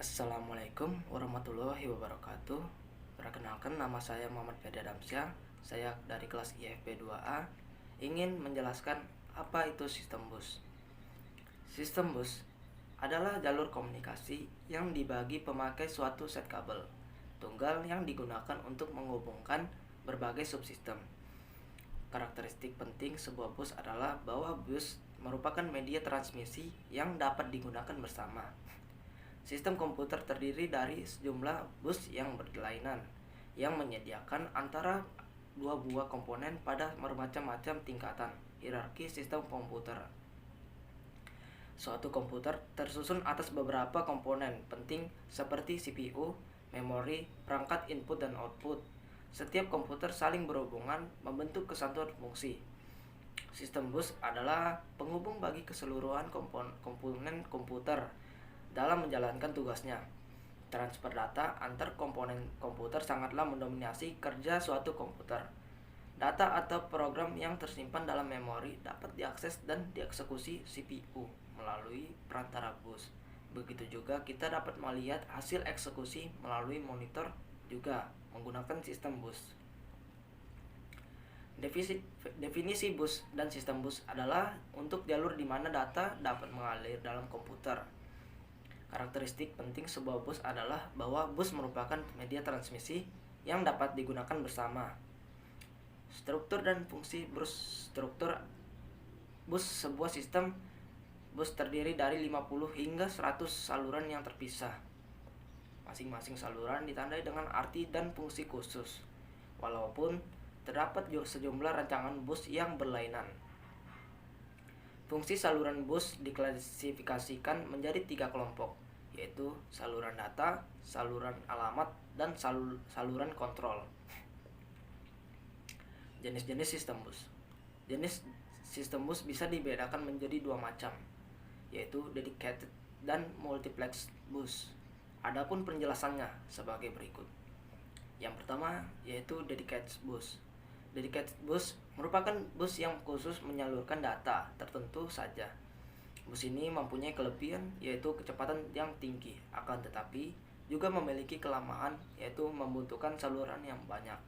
Assalamualaikum warahmatullahi wabarakatuh. Perkenalkan, nama saya Muhammad Ferdi Adamsyah. Saya dari kelas IFP 2A ingin menjelaskan apa itu sistem bus. Sistem bus adalah jalur komunikasi yang dibagi pemakai suatu set kabel tunggal yang digunakan untuk menghubungkan berbagai subsistem. Karakteristik penting sebuah bus adalah bahwa bus merupakan media transmisi yang dapat digunakan bersama. Sistem komputer terdiri dari sejumlah bus yang berkelainan yang menyediakan antara dua buah komponen pada bermacam-macam tingkatan hierarki sistem komputer. Suatu komputer tersusun atas beberapa komponen penting seperti CPU, memori, perangkat input dan output. Setiap komputer saling berhubungan membentuk kesatuan fungsi. Sistem bus adalah penghubung bagi keseluruhan komponen komputer dalam menjalankan tugasnya. Transfer data antar komponen komputer sangatlah mendominasi kerja suatu komputer. Data atau program yang tersimpan dalam memori dapat diakses dan dieksekusi CPU melalui perantara bus. Begitu juga kita dapat melihat hasil eksekusi melalui monitor juga menggunakan sistem bus. Definisi bus dan sistem bus adalah untuk jalur di mana data dapat mengalir dalam komputer. Karakteristik penting sebuah bus adalah bahwa bus merupakan media transmisi yang dapat digunakan bersama. Struktur dan fungsi bus. Struktur bus sebuah sistem bus terdiri dari 50 hingga 100 saluran yang terpisah. Masing-masing saluran ditandai dengan arti dan fungsi khusus, walaupun terdapat sejumlah rancangan bus yang berlainan. Fungsi saluran bus diklasifikasikan menjadi 3 kelompok, yaitu saluran data, saluran alamat, dan saluran kontrol. Jenis-jenis sistem bus. Jenis sistem bus bisa dibedakan menjadi 2 macam, yaitu dedicated dan multiplex bus. Adapun penjelasannya sebagai berikut. Yang pertama yaitu dedicated bus. Dedicated bus merupakan bus yang khusus menyalurkan data tertentu saja. Bus ini mempunyai kelebihan yaitu kecepatan yang tinggi, akan tetapi juga memiliki kelemahan yaitu membutuhkan saluran yang banyak.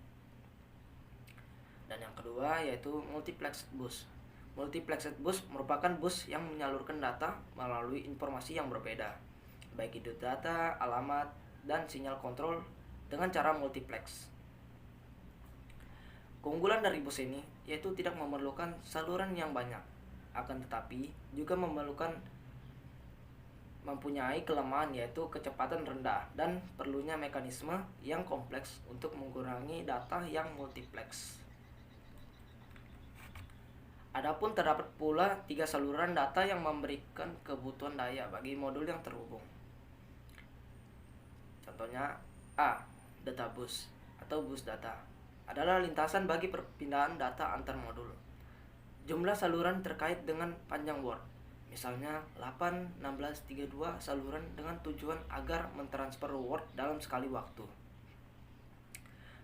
Dan yang kedua yaitu multiplex bus. Multiplexed bus merupakan bus yang menyalurkan data melalui informasi yang berbeda, baik itu data, alamat, dan sinyal kontrol dengan cara multiplex. Keunggulan dari bus ini yaitu tidak memerlukan saluran yang banyak, akan tetapi juga mempunyai kelemahan yaitu kecepatan rendah dan perlunya mekanisme yang kompleks untuk mengurangi data yang multiplex. Adapun terdapat pula 3 saluran data yang memberikan kebutuhan daya bagi modul yang terhubung. Contohnya A. Data bus atau bus data adalah lintasan bagi perpindahan data antar modul. Jumlah saluran terkait dengan panjang word. Misalnya 8, 16, 32 saluran dengan tujuan agar mentransfer word dalam sekali waktu.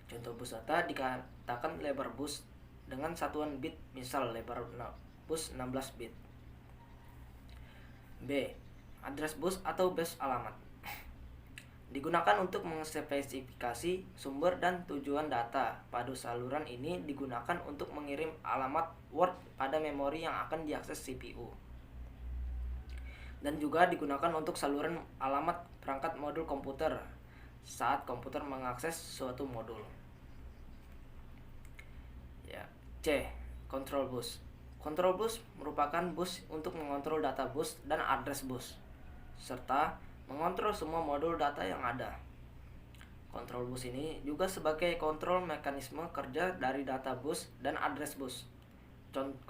Contoh bus data dikatakan lebar bus dengan satuan bit, misal lebar bus 16 bit. B. Address bus atau bus alamat. Digunakan untuk mengspesifikasi sumber dan tujuan data. Pada saluran ini digunakan untuk mengirim alamat word pada memori yang akan diakses CPU. Dan juga digunakan untuk saluran alamat perangkat modul komputer saat komputer mengakses suatu modul. C. Control bus. Control bus merupakan bus untuk mengontrol data bus dan address bus, serta mengontrol semua modul data yang ada. Control bus ini juga sebagai kontrol mekanisme kerja dari data bus dan address bus.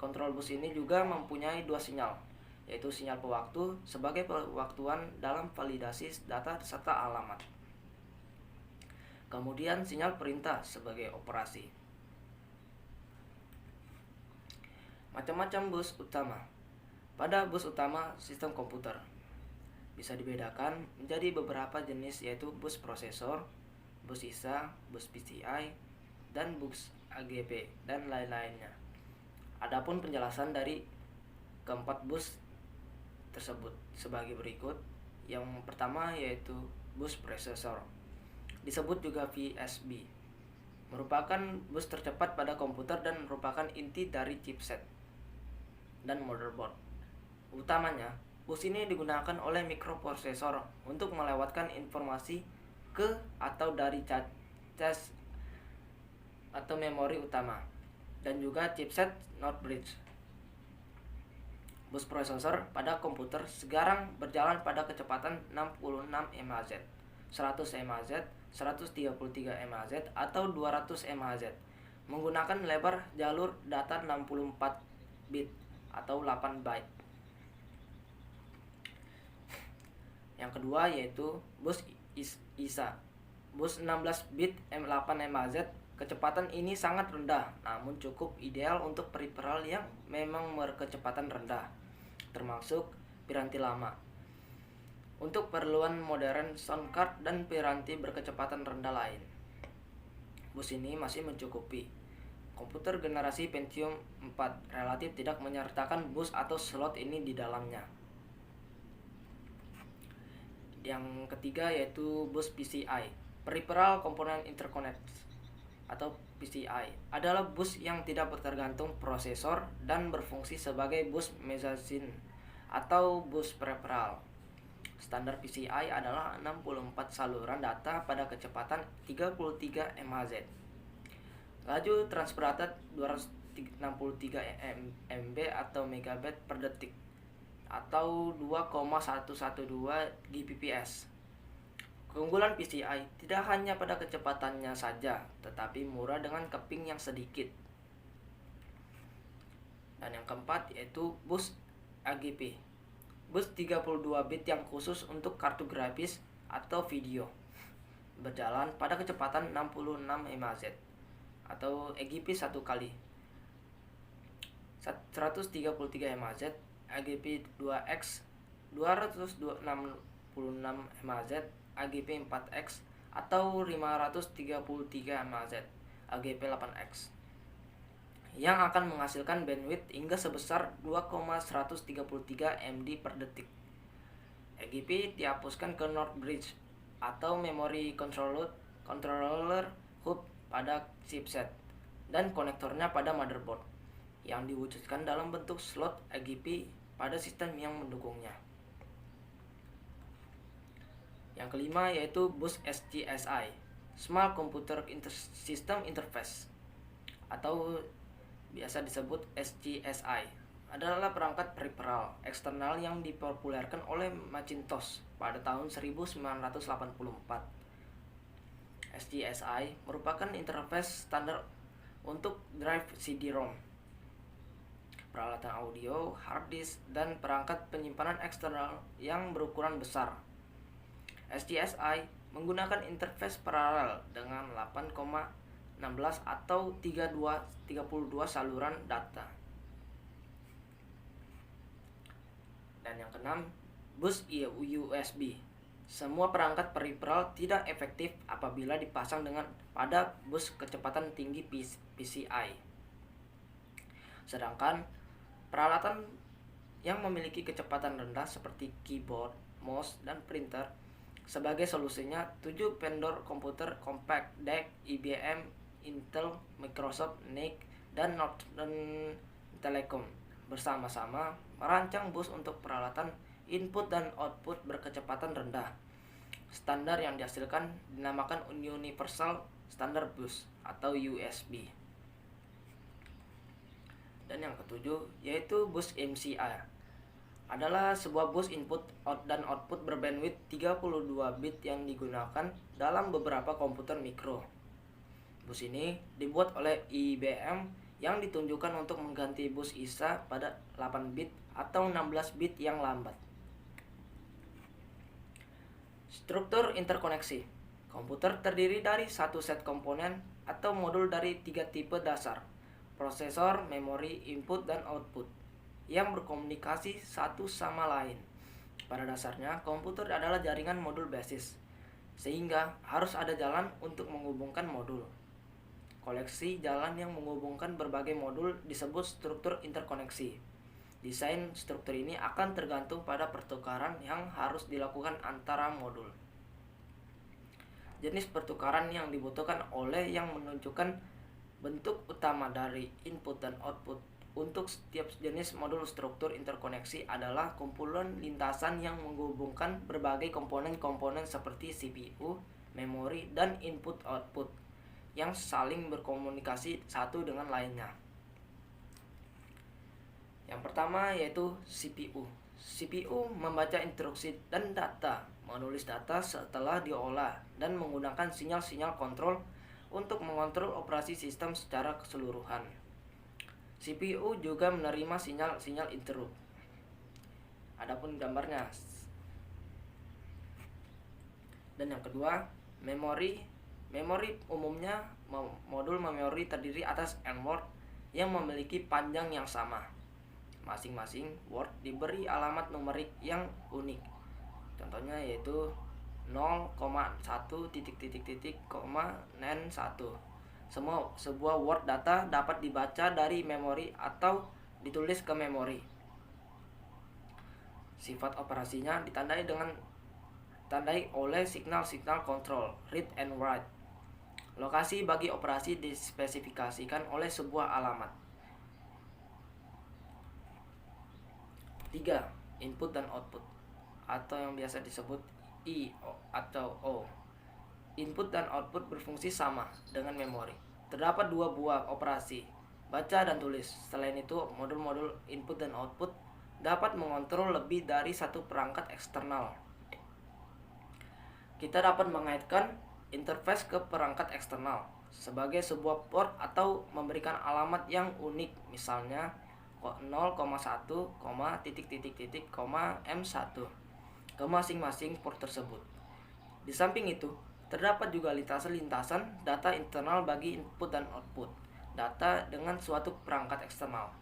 Control bus ini juga mempunyai 2 sinyal, yaitu sinyal pewaktu sebagai pewaktuan dalam validasi data serta alamat. Kemudian sinyal perintah sebagai operasi. Macam-macam bus utama. Pada bus utama sistem komputer bisa dibedakan menjadi beberapa jenis, yaitu bus prosesor, bus ISA, bus PCI, dan bus AGP, dan lain-lainnya. Adapun penjelasan dari keempat bus tersebut sebagai berikut. Yang pertama yaitu bus processor, disebut juga VSB, merupakan bus tercepat pada komputer dan merupakan inti dari chipset dan motherboard. Utamanya, bus ini digunakan oleh mikroprosesor untuk melewatkan informasi ke atau dari cache atau memori utama, dan juga chipset not bridge. Bus prosesor pada komputer sekarang berjalan pada kecepatan 66 MHz, 100 MHz, 133 MHz, atau 200 MHz, menggunakan lebar jalur data 64 bit atau 8 byte. Yang kedua yaitu bus ISA. Bus 16 bit 8 MHz, kecepatan ini sangat rendah, namun cukup ideal untuk peripheral yang memang berkecepatan rendah, termasuk piranti lama. Untuk keperluan modern sound card dan piranti berkecepatan rendah lain, bus ini masih mencukupi. Komputer generasi Pentium 4 relatif tidak menyertakan bus atau slot ini di dalamnya. Yang ketiga yaitu bus PCI, Peripheral Component Interconnect atau PCI, adalah bus yang tidak tergantung prosesor dan berfungsi sebagai bus mezzanine atau bus peripheral. Standar PCI adalah 64 saluran data pada kecepatan 33 MHz. Laju transfer data 263 MB atau megabit per detik atau 2,112 Gbps. Keunggulan PCI tidak hanya pada kecepatannya saja, tetapi murah dengan keping yang sedikit. Dan yang keempat yaitu bus AGP, bus 32 bit yang khusus untuk kartu grafis atau video, berjalan pada kecepatan 66 MHz atau AGP 1 kali 133 MHz, AGP 2X 266 MHz, AGP 4X atau 533 MHz, AGP 8X, yang akan menghasilkan bandwidth hingga sebesar 2,133 MB per detik. AGP dihapuskan ke North Bridge atau Memory Controller Hub pada chipset dan konektornya pada motherboard, yang diwujudkan dalam bentuk slot AGP pada sistem yang mendukungnya. Yang kelima yaitu bus SCSI, Small Computer System Interface atau biasa disebut SCSI, adalah perangkat peripheral eksternal yang dipopulerkan oleh Macintosh pada tahun 1984. SCSI merupakan interface standar untuk drive CD-ROM, peralatan audio, hard disk, dan perangkat penyimpanan eksternal yang berukuran besar. SCSI menggunakan interface paralel dengan 8,16 atau 32 saluran data. Dan yang keenam, bus USB. Semua perangkat peripheral tidak efektif apabila dipasang pada bus kecepatan tinggi PCI. Sedangkan peralatan yang memiliki kecepatan rendah seperti keyboard, mouse, dan printer, sebagai solusinya 7 vendor komputer compact DEC, IBM, Intel, Microsoft, NIC, dan Northern Telecom bersama-sama merancang bus untuk peralatan input dan output berkecepatan rendah. Standar yang dihasilkan dinamakan Universal Standard Bus atau USB. Dan yang ketujuh yaitu bus MCI, adalah sebuah bus input dan output berbandwidth 32 bit yang digunakan dalam beberapa komputer mikro. Bus ini dibuat oleh IBM yang ditunjukkan untuk mengganti bus ISA pada 8 bit atau 16 bit yang lambat. Struktur interkoneksi. Komputer terdiri dari satu set komponen atau modul dari 3 tipe dasar: prosesor, memori, input, dan output, yang berkomunikasi satu sama lain. Pada dasarnya, komputer adalah jaringan modul basis, sehingga harus ada jalan untuk menghubungkan modul. Koleksi jalan yang menghubungkan berbagai modul disebut struktur interkoneksi. Desain struktur ini akan tergantung pada pertukaran yang harus dilakukan antara modul. Jenis pertukaran yang dibutuhkan oleh yang menunjukkan bentuk utama dari input dan output untuk setiap jenis modul struktur interkoneksi adalah kumpulan lintasan yang menghubungkan berbagai komponen-komponen seperti CPU, memori, dan input-output yang saling berkomunikasi satu dengan lainnya. Yang pertama yaitu CPU. CPU membaca instruksi dan data, menulis data setelah diolah, dan menggunakan sinyal-sinyal kontrol untuk mengontrol operasi sistem secara keseluruhan. CPU juga menerima sinyal-sinyal interrupt. Adapun gambarnya. Dan yang kedua, memori. Memori umumnya modul memori terdiri atas n word yang memiliki panjang yang sama. Masing-masing word diberi alamat numerik yang unik. Contohnya yaitu 0,1 sebuah word data dapat dibaca dari memori atau ditulis ke memori. Sifat operasinya ditandai oleh signal-signal kontrol read and write. Lokasi bagi operasi dispesifikasikan oleh sebuah alamat. 3. Input dan output atau yang biasa disebut I atau O. Input dan output berfungsi sama dengan memori. Terdapat dua buah operasi, baca dan tulis. Selain itu, modul-modul input dan output dapat mengontrol lebih dari satu perangkat eksternal. Kita dapat mengaitkan interface ke perangkat eksternal sebagai sebuah port atau memberikan alamat yang unik, misalnya 0,1, M1 ke masing-masing port tersebut. Di samping itu, terdapat juga lintasan-lintasan data internal bagi input dan output data dengan suatu perangkat eksternal.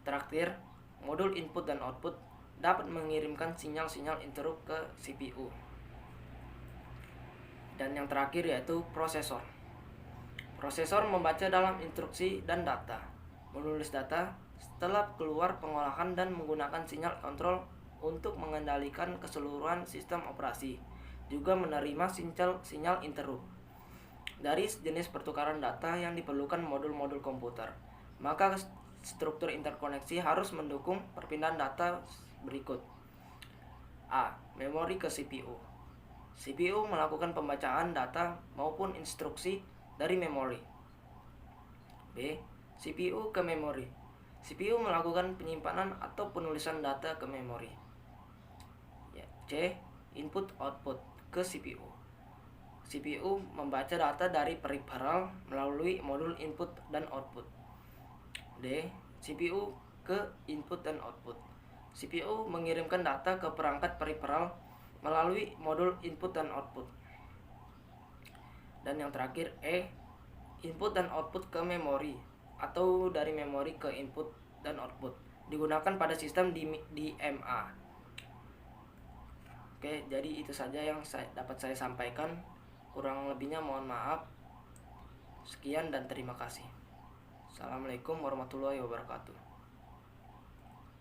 Terakhir, modul input dan output dapat mengirimkan sinyal-sinyal interrupt ke CPU. Dan yang terakhir yaitu prosesor. Prosesor membaca dalam instruksi dan data, menulis data setelah keluar pengolahan dan menggunakan sinyal kontrol untuk mengendalikan keseluruhan sistem operasi, juga menerima sinyal interrupt dari jenis pertukaran data yang diperlukan modul-modul komputer. Maka struktur interkoneksi harus mendukung perpindahan data berikut. A. Memori ke CPU. CPU melakukan pembacaan data maupun instruksi dari memori. B. CPU ke memori. CPU melakukan penyimpanan atau penulisan data ke memori. C. Input output ke CPU. CPU membaca data dari peripheral melalui modul input dan output. D. CPU ke input dan output. CPU mengirimkan data ke perangkat peripheral melalui modul input dan output. Dan yang terakhir E. Input dan output ke memori atau dari memori ke input dan output digunakan pada sistem DMA. Oke, jadi itu saja yang dapat saya sampaikan. Kurang lebihnya mohon maaf. Sekian dan terima kasih. Assalamualaikum warahmatullahi wabarakatuh.